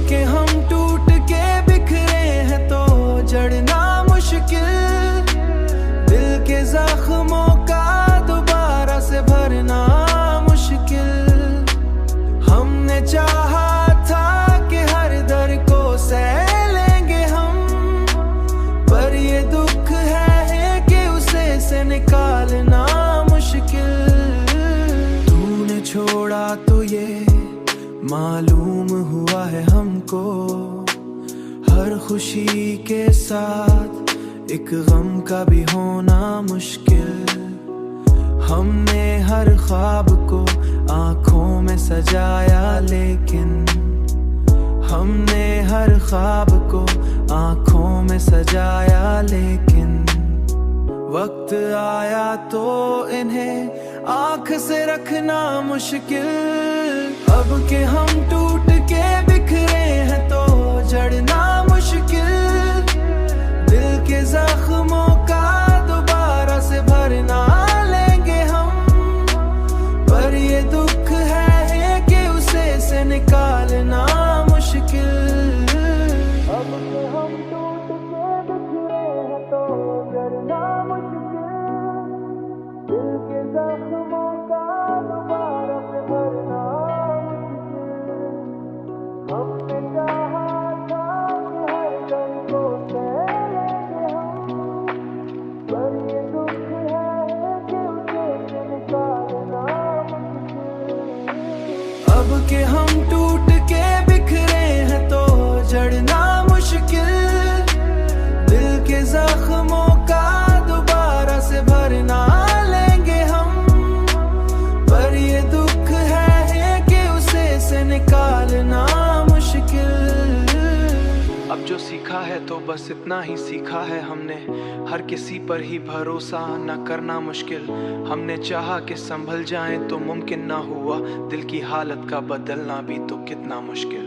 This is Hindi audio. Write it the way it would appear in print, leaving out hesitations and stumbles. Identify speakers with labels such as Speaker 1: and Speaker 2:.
Speaker 1: के हम टूट के बिखरे हैं तो जड़ना मुश्किल, दिल के जख्मों का दोबारा से भरना मुश्किल। हमने चाहा था कि हर दर को सह लेंगे हम, पर ये दुख है कि उसे से निकालना मुश्किल। तूने छोड़ा तो ये मालूम हुआ है हमको, हर खुशी के साथ एक गम का भी होना मुश्किल। हमने हर ख्वाब को आंखों में सजाया, लेकिन हमने हर ख्वाब को आंखों में सजाया, लेकिन वक्त आया तो इन्हें आंख से रखना मुश्किल। अब के हम टूट के बिखरे हैं तो जड़ना मुश्किल, दिल के जख्मों का दोबारा से भरना लेंगे हम, पर ये दुख है कि उसे से निकालना मुश्किल। अब के हम टूट के बिखरे हैं तो जड़ना मुश्किल, दिल के जख्मों का दोबारा से भरना मुश्किल। हमने चाहा था कि हर दम को सह लेंगे हम, पर ये दुख है कि उसे से निकालना मुश्किल। अब के हम टूट के बिखरे हैं तो जड़ना मुश्किल, दिल के जख्मों का दोबारा से भरना लेंगे हम, पर ये दुख है कि उसे से निकालना मुश्किल।
Speaker 2: अब जो सीखा है तो बस इतना ही सीखा है हमने, हर किसी पर ही भरोसा न करना मुश्किल। हमने चाहा कि संभल जाएं तो मुमकिन ना हुआ, दिल की हालत का बदलना भी तो कितना मुश्किल।